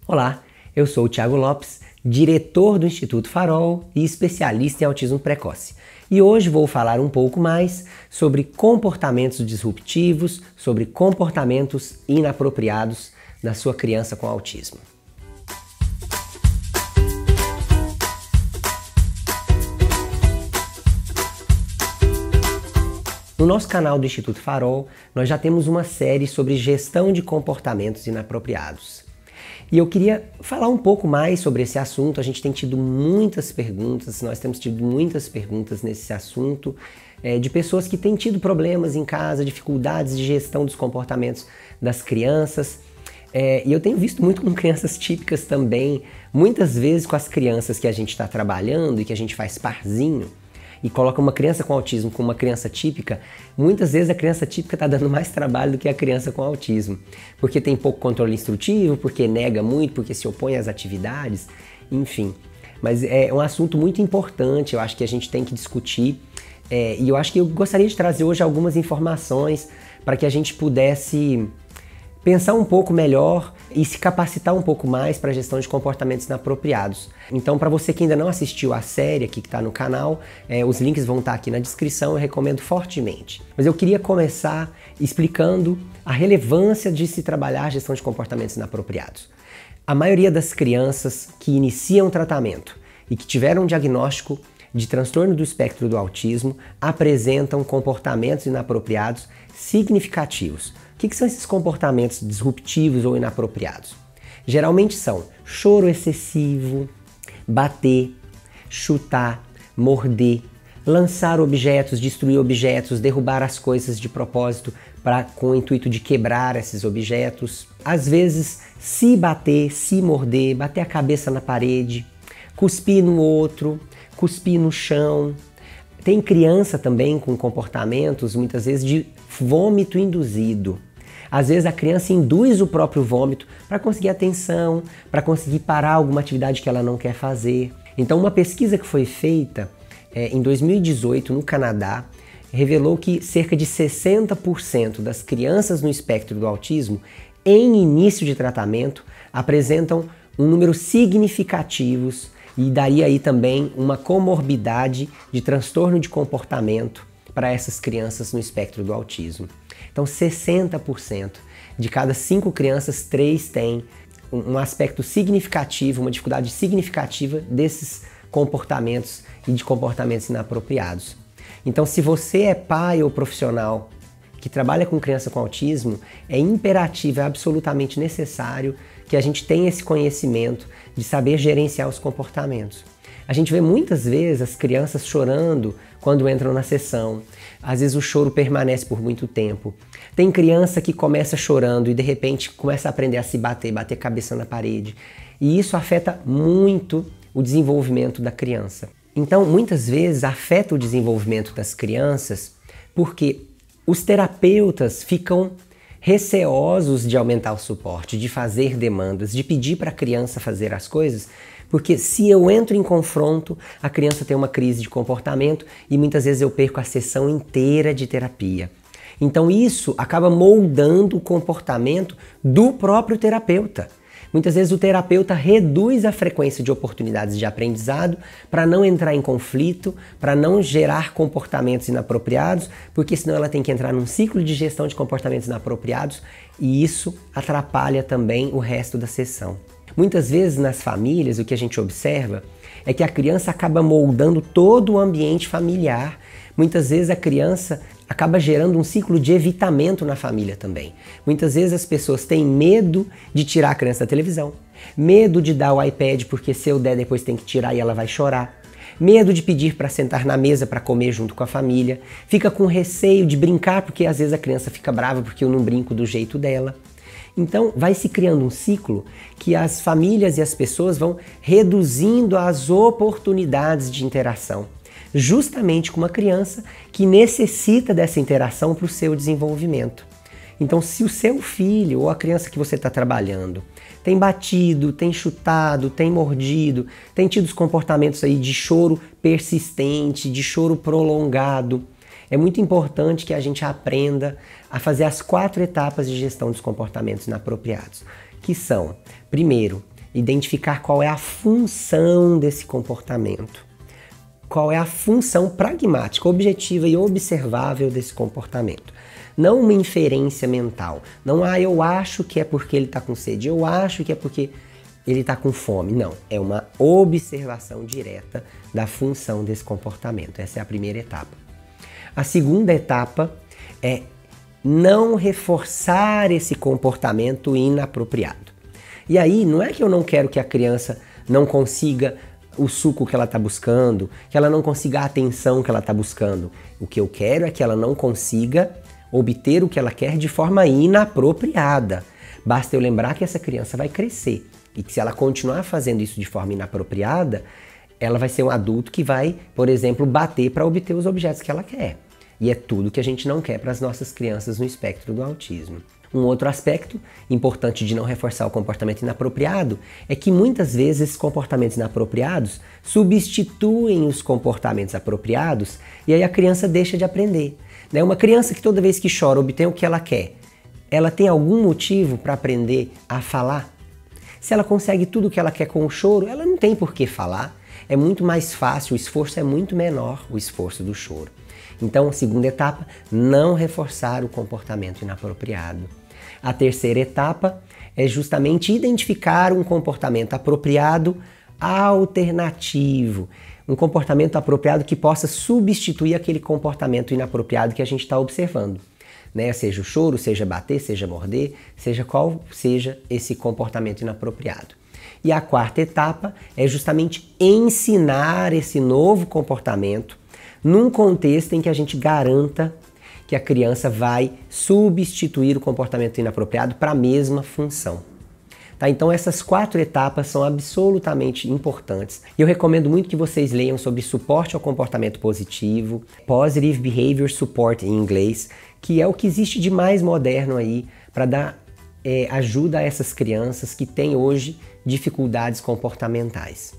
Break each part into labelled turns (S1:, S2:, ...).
S1: Olá, eu sou o Thiago Lopes, diretor do Instituto Farol e especialista em autismo precoce. E hoje vou falar um pouco mais sobre comportamentos disruptivos, sobre comportamentos inapropriados na sua criança com autismo. No nosso canal do Instituto Farol, nós já temos uma série sobre gestão de comportamentos inapropriados. E eu queria falar um pouco mais sobre esse assunto. A gente tem tido muitas perguntas, nós temos tido muitas perguntas nesse assunto, de pessoas que têm tido problemas em casa, dificuldades de gestão dos comportamentos das crianças. E eu tenho visto muito com crianças típicas também, muitas vezes com as crianças que a gente está trabalhando e que a gente faz parzinho, e coloca uma criança com autismo com uma criança típica, muitas vezes a criança típica está dando mais trabalho do que a criança com autismo, porque tem pouco controle instrutivo, porque nega muito, porque se opõe às atividades, enfim. Mas é um assunto muito importante, eu acho que a gente tem que discutir, e eu acho que eu gostaria de trazer hoje algumas informações para que a gente pudesse pensar um pouco melhor e se capacitar um pouco mais para a gestão de comportamentos inapropriados. Então, para você que ainda não assistiu a série aqui que está no canal, os links vão estar aqui na descrição, eu recomendo fortemente. Mas eu queria começar explicando a relevância de se trabalhar a gestão de comportamentos inapropriados. A maioria das crianças que iniciam tratamento e que tiveram um diagnóstico de transtorno do espectro do autismo apresentam comportamentos inapropriados significativos. O que são esses comportamentos disruptivos ou inapropriados? Geralmente são choro excessivo, bater, chutar, morder, lançar objetos, destruir objetos, derrubar as coisas de propósito com o intuito de quebrar esses objetos. Às vezes, se bater, se morder, bater a cabeça na parede, cuspir no outro, cuspir no chão. Tem criança também com comportamentos, muitas vezes, de vômito induzido. Às vezes a criança induz o próprio vômito para conseguir atenção, para conseguir parar alguma atividade que ela não quer fazer. Então, uma pesquisa que foi feita em 2018 no Canadá revelou que cerca de 60% das crianças no espectro do autismo, em início de tratamento, apresentam um número significativo e daria aí também uma comorbidade de transtorno de comportamento para essas crianças no espectro do autismo. Então 60% de cada 5 crianças, 3 têm um aspecto significativo, uma dificuldade significativa desses comportamentos e de comportamentos inapropriados. Então, se você é pai ou profissional que trabalha com criança com autismo, é imperativo, é absolutamente necessário que a gente tenha esse conhecimento de saber gerenciar os comportamentos. A gente vê muitas vezes as crianças chorando quando entram na sessão. Às vezes o choro permanece por muito tempo. Tem criança que começa chorando e de repente começa a aprender a se bater, bater a cabeça na parede. E isso afeta muito o desenvolvimento da criança. Então, muitas vezes afeta o desenvolvimento das crianças porque os terapeutas ficam receosos de aumentar o suporte, de fazer demandas, de pedir para a criança fazer as coisas, porque se eu entro em confronto, a criança tem uma crise de comportamento e muitas vezes eu perco a sessão inteira de terapia. Então isso acaba moldando o comportamento do próprio terapeuta. Muitas vezes o terapeuta reduz a frequência de oportunidades de aprendizado para não entrar em conflito, para não gerar comportamentos inapropriados, porque senão ela tem que entrar num ciclo de gestão de comportamentos inapropriados e isso atrapalha também o resto da sessão. Muitas vezes nas famílias o que a gente observa é que a criança acaba moldando todo o ambiente familiar. Muitas vezes a criança acaba gerando um ciclo de evitamento na família também. Muitas vezes as pessoas têm medo de tirar a criança da televisão, medo de dar o iPad porque se eu der depois tem que tirar e ela vai chorar, medo de pedir para sentar na mesa para comer junto com a família, fica com receio de brincar porque às vezes a criança fica brava porque eu não brinco do jeito dela. Então vai se criando um ciclo que as famílias e as pessoas vão reduzindo as oportunidades de interação, justamente com uma criança que necessita dessa interação para o seu desenvolvimento. Então, se o seu filho ou a criança que você está trabalhando tem batido, tem chutado, tem mordido, tem tido os comportamentos aí de choro persistente, de choro prolongado, é muito importante que a gente aprenda a fazer as 4 etapas de gestão dos comportamentos inapropriados, que são, primeiro, identificar qual é a função desse comportamento. Qual é a função pragmática, objetiva e observável desse comportamento. Não uma inferência mental. Não, eu acho que é porque ele está com sede, eu acho que é porque ele está com fome. Não, é uma observação direta da função desse comportamento. Essa é a primeira etapa. A segunda etapa é não reforçar esse comportamento inapropriado. E aí, não é que eu não quero que a criança não consiga o suco que ela está buscando, que ela não consiga a atenção que ela está buscando. O que eu quero é que ela não consiga obter o que ela quer de forma inapropriada. Basta eu lembrar que essa criança vai crescer e que se ela continuar fazendo isso de forma inapropriada, ela vai ser um adulto que vai, por exemplo, bater para obter os objetos que ela quer. E é tudo que a gente não quer para as nossas crianças no espectro do autismo. Um outro aspecto importante de não reforçar o comportamento inapropriado é que muitas vezes esses comportamentos inapropriados substituem os comportamentos apropriados e aí a criança deixa de aprender. Uma criança que toda vez que chora obtém o que ela quer, ela tem algum motivo para aprender a falar? Se ela consegue tudo o que ela quer com o choro, ela não tem por que falar. É muito mais fácil, o esforço é muito menor, o esforço do choro. Então, segunda etapa, não reforçar o comportamento inapropriado. A terceira etapa é justamente identificar um comportamento apropriado alternativo. Um comportamento apropriado que possa substituir aquele comportamento inapropriado que a gente está observando. Seja o choro, seja bater, seja morder, seja qual seja esse comportamento inapropriado. E a quarta etapa é justamente ensinar esse novo comportamento num contexto em que a gente garanta que a criança vai substituir o comportamento inapropriado para a mesma função. Então essas 4 etapas são absolutamente importantes. E eu recomendo muito que vocês leiam sobre suporte ao comportamento positivo, Positive Behavior Support em inglês, que é o que existe de mais moderno aí para dar ajuda a essas crianças que têm hoje dificuldades comportamentais.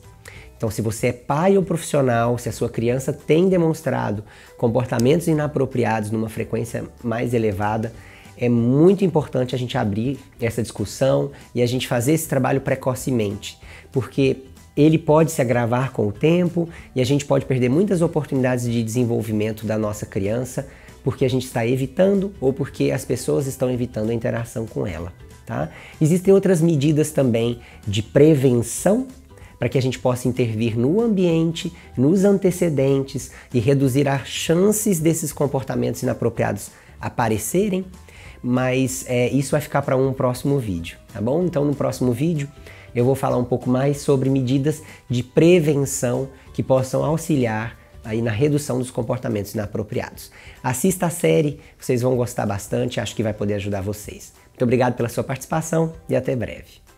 S1: Então, se você é pai ou profissional, se a sua criança tem demonstrado comportamentos inapropriados numa frequência mais elevada, é muito importante a gente abrir essa discussão e a gente fazer esse trabalho precocemente, porque ele pode se agravar com o tempo e a gente pode perder muitas oportunidades de desenvolvimento da nossa criança porque a gente está evitando ou porque as pessoas estão evitando a interação com ela. Tá? Existem outras medidas também de prevenção para que a gente possa intervir no ambiente, nos antecedentes e reduzir as chances desses comportamentos inapropriados aparecerem, mas isso vai ficar para um próximo vídeo, tá bom? Então no próximo vídeo eu vou falar um pouco mais sobre medidas de prevenção que possam auxiliar aí na redução dos comportamentos inapropriados. Assista a série, vocês vão gostar bastante, acho que vai poder ajudar vocês. Muito obrigado pela sua participação e até breve.